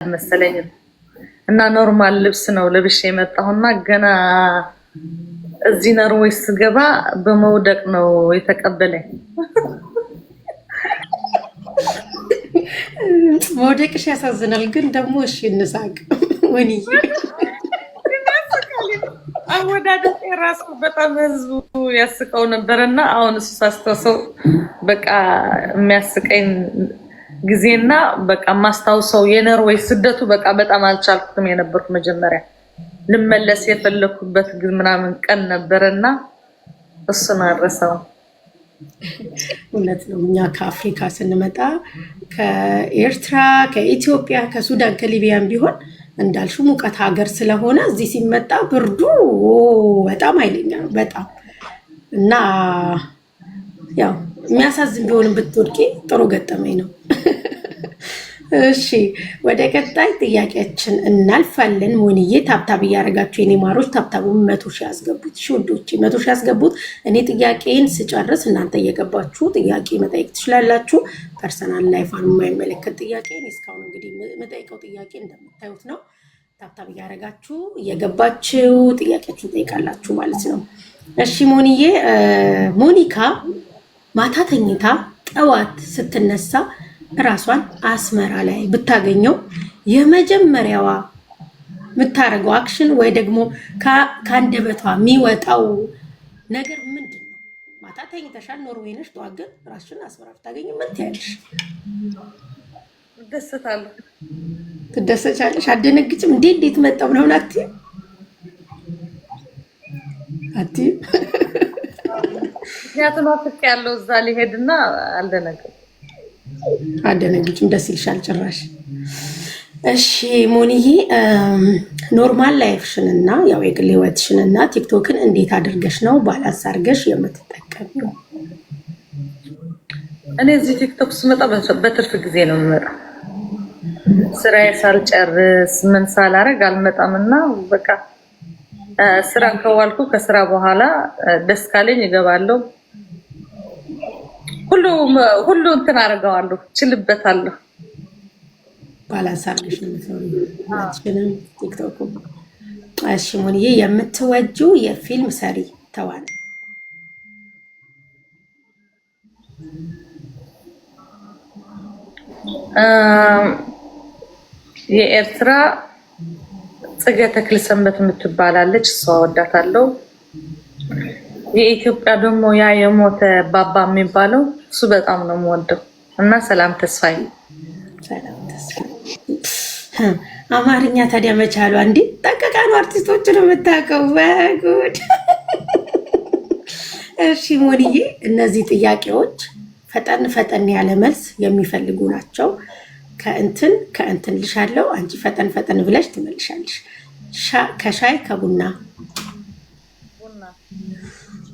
አልመሰለኝም እና ኖርማል ልብስ ነው ለብሼ የመጣሁና ገና እዚህ ኖርዌይ ስገባ በመውደቅ ነው የተቀበለኝ። መውደቅሽ ያሳዝናል፣ ግን ደግሞ እሺ እንሳቅ። ወንዬ አወዳደቅ ራሱ በጣም ህዝቡ ያስቀው ነበርና አሁን እሱ ሳስተሰው በቃ የሚያስቀኝ ጊዜና በቃ ማስታውሰው የኖርዌይ ስደቱ በቃ በጣም አልቻልኩትም የነበርኩ መጀመሪያ ልመለስ የፈለኩበት ምናምን ቀን ነበርና እሱን አረሳው። እውነት ነው። እኛ ከአፍሪካ ስንመጣ ከኤርትራ፣ ከኢትዮጵያ፣ ከሱዳን፣ ከሊቢያን ቢሆን እንዳልሹ ሙቀት ሀገር ስለሆነ እዚህ ሲመጣ ብርዱ በጣም ኃይለኛ ነው በጣም እና ያው የሚያሳዝን ቢሆንም ብትወድቂ ጥሩ ገጠመኝ ነው። እሺ ወደ ቀጣይ ጥያቄያችን እናልፋለን። ሞኒዬ ታብታብ እያደረጋችሁ የኔ ማሮች ታብታቡን 100 ሺህ ያስገቡት። እሺ ውዶቼ 100 ሺህ ያስገቡት። እኔ ጥያቄን ስጨርስ እናንተ እየገባችሁ ጥያቄ መጠየቅ ትችላላችሁ። ፐርሰናል ላይፋን የማይመለከት ጥያቄ እስካሁን እንግዲህ መጠየቀው ጥያቄ እንደምታዩት ነው። ታብታብ እያደረጋችሁ እየገባችሁ ጥያቄያችሁን ጠይቃላችሁ ማለት ነው። እሺ ሞኒዬ ሞኒካ ማታ ተኝታ ጠዋት ስትነሳ ራሷን አስመራ ላይ ብታገኘው የመጀመሪያዋ የምታደርገው አክሽን ወይ ደግሞ ከአንደበቷ የሚወጣው ነገር ምንድን ነው? ማታ ተኝተሻል፣ ኖርዌይ ነሽ። ጠዋት ግን ራስሽን አስመራ ብታገኝ ምን ትያለሽ? እደሰታለሁ። ትደሰቻለሽ? አደነግጭም? እንዴት መጣው ምናምን አትይም? ምክንያቱም አፍቅ ያለው እዛ ሊሄድና አልደነግጭም። ደስ ይልሻል ጭራሽ። እሺ ሞኒዬ ኖርማል ላይፍሽን እና ያው የግል ህይወትሽን እና ቲክቶክን እንዴት አድርገሽ ነው ባላንስ አድርገሽ የምትጠቀሚው? እኔ እዚህ ቲክቶክ ስመጣ በትርፍ ጊዜ ነው የምመጣው። ስራዬ ሳልጨርስ ምን ሳላረግ አልመጣምና በቃ ስራ ከዋልኩ ከስራ በኋላ ደስ ካለኝ እገባለሁ። ሁሉ እንትን አደርገዋለሁ፣ ችልበታለሁ። ባላንስ አድርገሽ ነው የምትኖሪው ቲክቶክ። እሺ ሞኒዬ የምትወጂው የፊልም ሰሪ ተዋናይ? የኤርትራ ጽጌ ተክለሰንበት የምትባላለች እሷ ወዳታለሁ። የኢትዮጵያ ደግሞ ያ የሞተ ባባ የሚባለው እሱ በጣም ነው የምወደው እና ሰላም ተስፋዬ። አማርኛ ታዲያ መቻሉ እንዴ ጠቀቃ ነው። አርቲስቶችን የምታውቀው በጉድ። እሺ ሞኒዬ እነዚህ ጥያቄዎች ፈጠን ያለ መልስ የሚፈልጉ ናቸው። ከእንትን ልሻለው፣ አንቺ ፈጠን ብለሽ ትመልሻለሽ። ከሻይ ከቡና፣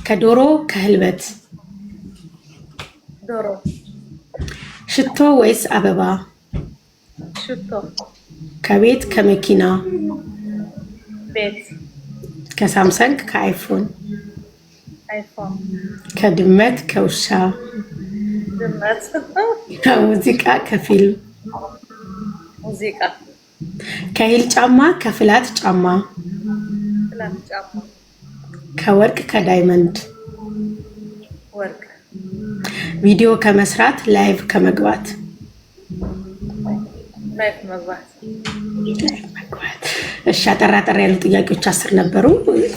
ከዶሮ ከህልበት? ዶሮ። ሽቶ ወይስ አበባ? ሽቶ። ከቤት ከመኪና? ቤት። ከሳምሰንግ ከአይፎን? አይፎን። ከድመት ከውሻ? ድመት። ከሙዚቃ ከፊልም? ሙዚቃ። ከሂል ጫማ ከፍላት ጫማ? ፍላት ጫማ። ከወርቅ ከዳይመንድ? ወርቅ። ቪዲዮ ከመስራት ላይቭ ከመግባት? ላይቭ መግባት። እሺ አጠር ያሉ ጥያቄዎች 10 ነበሩ።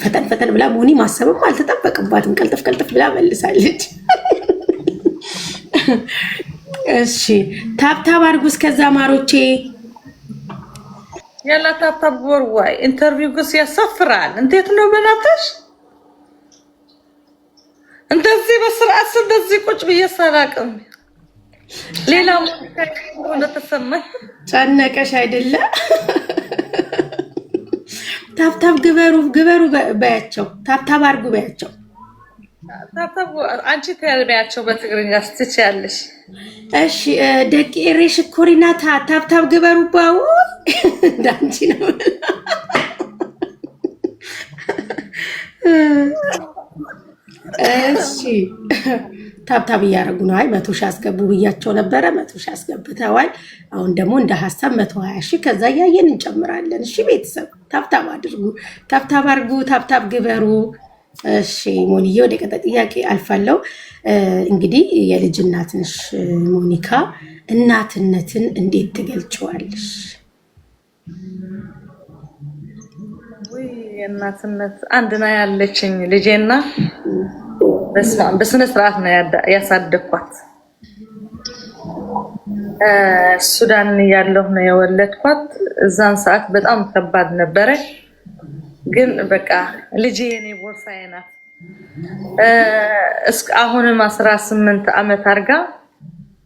ፈጠን ብላ ሞኒ ማሰብም አልተጠበቅባትም፣ ቀልጥፍ ብላ መልሳለች። እሺ ታብታብ አድርጉ እስከዛ ማሮቼ። ያላ ታብታብ ወርዋይ ኢንተርቪው ግስ ያሳፍራል። እንዴት ነው በናትሽ እንደዚህ በስርዓት እንደዚህ ቁጭ ብዬ ሳላቅም ሌላ ሆነ ተሰማኝ። ጨነቀሽ አይደለ? ታብታብ ግበሩ በያቸው፣ ታብታብ አድርጉ በያቸው። ታብታብ አንቺ ተያልቢያቸው በትግርኛ ስትችያለሽ። እሺ ደቂ ሬሽ ኮሪና ታብታብ ግበሩ ባው ዳንቺ ነው። እሺ ታብታብ እያደረጉ ነው። አይ 100 ሺህ አስገቡ ብያቸው ነበረ። 100 ሺህ አስገብተዋል። አሁን ደግሞ እንደ ሀሳብ 120 ሺህ ከዛ እያየን እንጨምራለን። እሺ ቤተሰብ ታብታብ አድርጉ፣ ታብታብ አድርጉ፣ ታብታብ ግበሩ። እሺ ሞኒዬ ወደ ቀጣይ ጥያቄ አልፋለሁ። እንግዲህ የልጅ እናት ነሽ ሞኒካ፣ እናትነትን እንዴት ትገልጪዋለሽ? እናትነት አንድ ነው ያለችኝ ልጄና በስነ ስርዓት ነው ያሳደግኳት። ሱዳን ያለሁ ነው የወለድኳት። እዛን ሰዓት በጣም ከባድ ነበረ፣ ግን በቃ ልጄ የኔ ቦርሳዬ ናት። አሁንም 18 ዓመት አድርጋ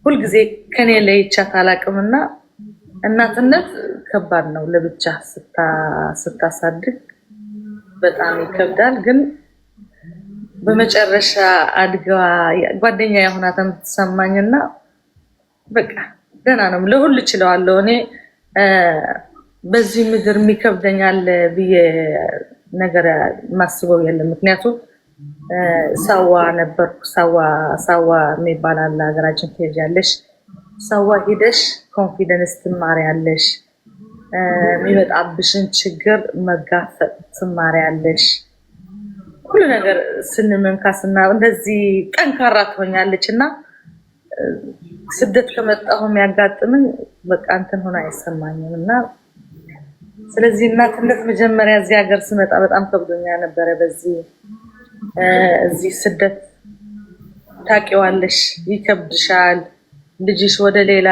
ሁልጊዜ ከኔ ለይቻት አላቅምና እናትነት ከባድ ነው። ለብቻ ስታሳድግ በጣም ይከብዳል። ግን በመጨረሻ አድጋ ጓደኛ የሆናት የምትሰማኝና በቃ ደህና ነው ለሁሉ እችለዋለሁ። እኔ በዚህ ምድር የሚከብደኛል ብዬ ነገር ማስበው የለም። ምክንያቱም ሳዋ ነበርኩ። ሳዋ የሚባል አለ ሀገራችን ትሄጃለሽ። ሳዋ ሂደሽ ኮንፊደንስ ትማሪያለሽ። የሚመጣብሽን ችግር መጋፈጥ ትማሪያለሽ። ሁሉ ነገር ስንመንካስና እንደዚህ ጠንካራ ትሆኛለች። እና ስደት ከመጣሁ የሚያጋጥምን በቃ እንትን ሆነ አይሰማኝም። እና ስለዚህ እናትነት መጀመሪያ እዚህ ሀገር ስመጣ በጣም ከብዶኛ ነበረ። እዚህ ስደት ታውቂዋለሽ፣ ይከብድሻል። ልጅሽ ወደ ሌላ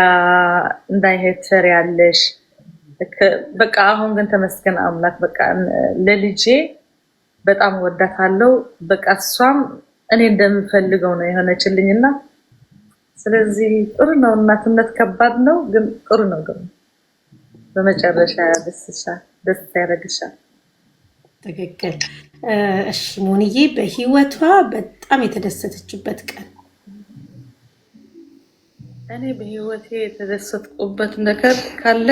እንዳይሄድ ትፈሪያለሽ። በቃ አሁን ግን ተመስገን አምላክ በቃ ለልጄ በጣም ወዳታለሁ። በቃ እሷም እኔ እንደምፈልገው ነው የሆነችልኝና ስለዚህ ጥሩ ነው። እናትነት ከባድ ነው፣ ግን ጥሩ ነው። ግን በመጨረሻ ደስ ያደርግሻል። ትክክል። እሺ ሞኒዬ፣ በህይወቷ በጣም የተደሰተችበት ቀን? እኔ በህይወቴ የተደሰትኩበት ነገር ካለ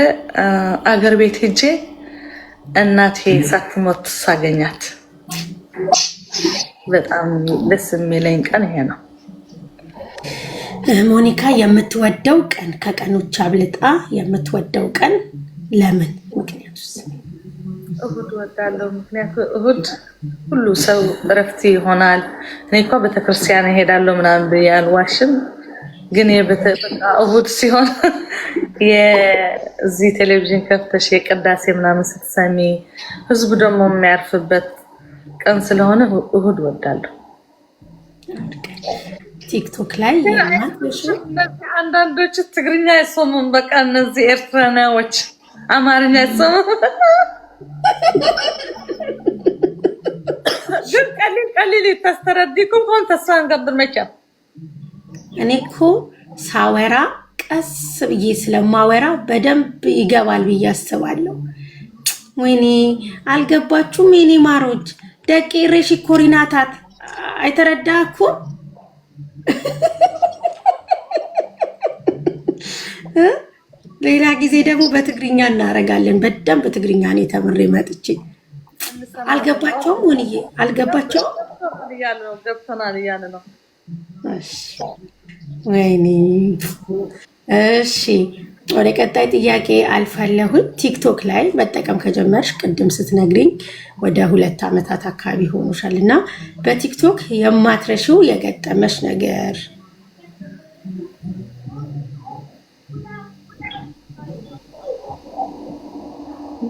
አገር ቤት ሄጄ እናቴ ሳትሞት ሳገኛት በጣም ደስ የሚለኝ ቀን ይሄ ነው። ሞኒካ የምትወደው ቀን፣ ከቀኖች አብልጣ የምትወደው ቀን ለምን? ምክንያቱስ? እሁድ ወዳለው። ምክንያቱ እሁድ ሁሉ ሰው እረፍት ይሆናል። እኔ እኮ ቤተክርስቲያን እሄዳለሁ ምናምን ብዬ አልዋሽም፣ ግን እሁድ ሲሆን የዚህ ቴሌቪዥን ከፍተሽ የቅዳሴ ምናምን ስትሰሚ ህዝቡ ደግሞ የሚያርፍበት ቀን ስለሆነ እሁድ ወዳለሁ። ቲክቶክ ላይ አንዳንዶች ትግርኛ አይሰሙም። በቃ እነዚህ ኤርትራናዎች አማርኛ አይሰሙም። ግን ቀሊል ተስተረዲኩም ኮን ተስፋ እንገብር መቻል። እኔ እኮ ሳወራ ቀስ ብዬ ስለማወራ በደንብ ይገባል ብዬ አስባለሁ። ወይኔ አልገባችሁም? የኔ ማሮች ደቄ ሬሽ ኮሪናታት አይተረዳኩም። ሌላ ጊዜ ደግሞ በትግርኛ እናረጋለን። በደንብ ትግርኛ ነው ተምሬ መጥቼ። አልገባቸውም? ወንዬ አልገባቸውም? ገብተናል እያለ ነው። ወይኔ እሺ፣ ወደ ቀጣይ ጥያቄ አልፋለሁኝ። ቲክቶክ ላይ መጠቀም ከጀመርሽ ቅድም ስትነግሪኝ ወደ 2 ዓመታት አካባቢ ሆኖሻል እና በቲክቶክ የማትረሺው የገጠመሽ ነገር?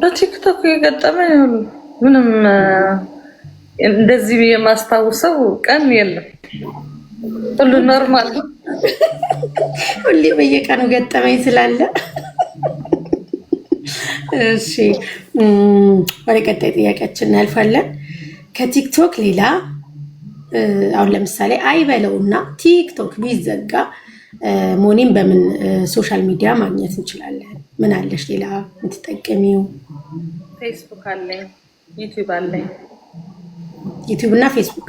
በቲክቶክ የገጠመኝ ምንም እንደዚህ የማስታውሰው ቀን የለም። ሁሉ ኖርማል። ሁሌ በየቀኑ ገጠመኝ ስላለ። እሺ ወደ ቀጣይ ጥያቄያችን እናልፋለን። ከቲክቶክ ሌላ አሁን ለምሳሌ አይበለውና ቲክቶክ ቢዘጋ ሞኒን በምን ሶሻል ሚዲያ ማግኘት እንችላለን? ምን አለሽ ሌላ የምትጠቀሚው? ፌስቡክ አለኝ፣ ዩቲዩብ አለኝ። ዩቲዩብ እና ፌስቡክ።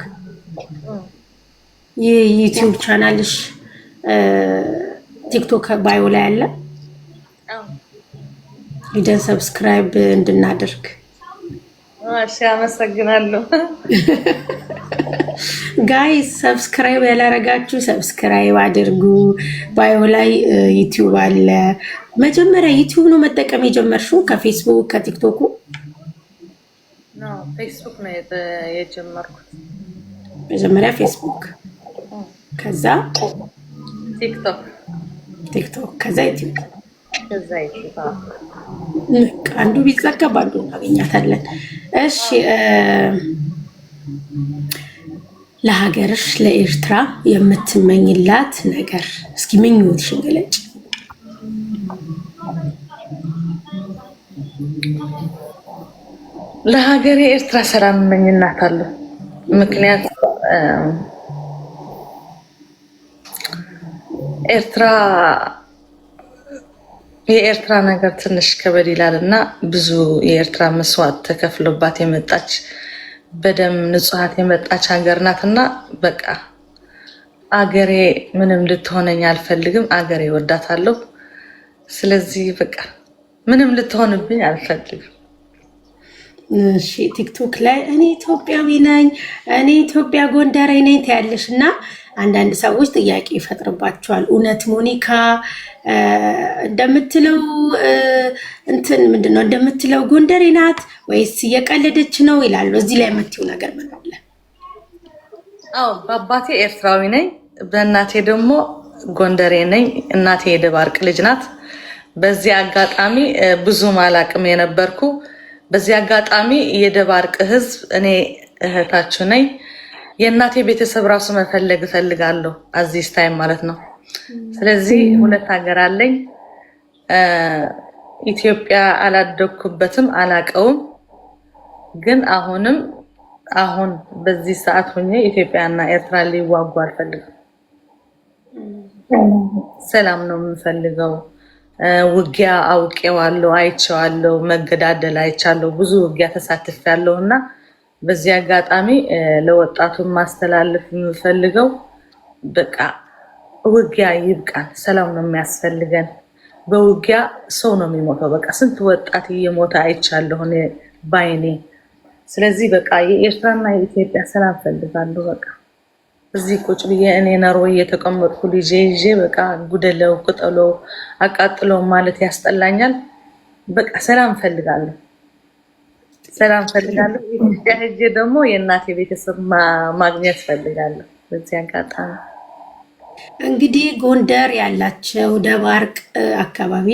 የዩቲዩብ ቻናልሽ ቲክቶክ ባዮ ላይ አለ? ሂደን ሰብስክራይብ እንድናደርግ። እሺ አመሰግናለሁ። ጋይስ ሰብስክራይብ ያላረጋችሁ ሰብስክራይብ አድርጉ። ባዮ ላይ ዩቲዩብ አለ። መጀመሪያ ዩቲዩብ ነው መጠቀም የጀመርሽው ከፌስቡክ ከቲክቶኩ? ፌስቡክ ነው የጀመርኩት። መጀመሪያ ፌስቡክ፣ ከዛ ቲክቶክ፣ ከዛ ዩቲዩብ። አንዱ ቢዘጋ በአንዱ እናገኛታለን። እሺ ለሀገርሽ ለኤርትራ የምትመኝላት ነገር እስኪ ምኞትሽን ገለጭ። ለሀገሬ ኤርትራ ሰላም እመኝላታለሁ። ምክንያቱም የኤርትራ ነገር ትንሽ ከበድ ይላል እና ብዙ የኤርትራ መስዋዕት ተከፍሎባት የመጣች በደም ንጹሃት የመጣች ሀገር ናት እና በቃ አገሬ ምንም ልትሆነኝ አልፈልግም። አገሬ ወዳታለሁ። ስለዚህ በቃ ምንም ልትሆንብኝ አልፈልግም። እሺ ቲክቶክ ላይ እኔ ኢትዮጵያዊ ነኝ፣ እኔ ኢትዮጵያ ጎንደሬ ነኝ ትያለሽ እና አንዳንድ ሰዎች ጥያቄ ይፈጥርባቸዋል። እውነት ሞኒካ እንደምትለው እንትን ምንድነው እንደምትለው ጎንደሬ ናት ወይስ እየቀለደች ነው ይላሉ። እዚህ ላይ የምትይው ነገር ምን አለ? አዎ በአባቴ ኤርትራዊ ነኝ፣ በእናቴ ደግሞ ጎንደሬ ነኝ። እናቴ የደባርቅ ልጅ ናት። በዚህ አጋጣሚ ብዙም አላቅም የነበርኩ። በዚህ አጋጣሚ የደባርቅ ህዝብ እኔ እህታችሁ ነኝ። የእናቴ ቤተሰብ ራሱ መፈለግ እፈልጋለሁ አዚስ ታይም ማለት ነው። ስለዚህ ሁለት ሀገር አለኝ። ኢትዮጵያ አላደኩበትም አላቀውም፣ ግን አሁን በዚህ ሰዓት ሆኜ ኢትዮጵያና ኤርትራ ሊዋጉ አልፈልግም። ሰላም ነው የምፈልገው። ውጊያ አውቄዋለሁ፣ አይቼዋለሁ፣ መገዳደል አይቻለሁ፣ ብዙ ውጊያ ተሳትፌያለሁ እና በዚህ አጋጣሚ ለወጣቱ ማስተላለፍ የምፈልገው በቃ ውጊያ ይብቃን፣ ሰላም ነው የሚያስፈልገን። በውጊያ ሰው ነው የሚሞተው። በቃ ስንት ወጣት እየሞተ አይቻለሁ እኔ ባይኔ። ስለዚህ በቃ የኤርትራና የኢትዮጵያ ሰላም ፈልጋለሁ። በቃ እዚህ ቁጭ ብዬ እኔ ኖርዌይ የተቀመጥኩ ልጄ ይዤ በቃ ጉደለው ቅጠለው አቃጥለው ማለት ያስጠላኛል። በቃ ሰላም ፈልጋለሁ። ኢትዮጵያ ሄጄ ደግሞ የእናቴ ቤተሰብ ማግኘት ፈልጋለሁ። በዚህ አጋጣሚ እንግዲህ ጎንደር ያላቸው ደባርቅ አካባቢ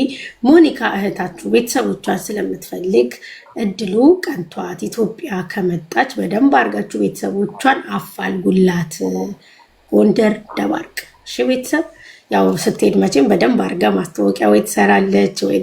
ሞኒካ እህታችሁ ቤተሰቦቿን ስለምትፈልግ እድሉ ቀንቷት ኢትዮጵያ ከመጣች በደንብ አድርጋችሁ ቤተሰቦቿን አፋልጉላት። ጎንደር ደባርቅ። እሺ ቤተሰብ ያው ስትሄድ መቼም በደንብ አድርጋ ማስታወቂያ ወይ ትሰራለች ወይ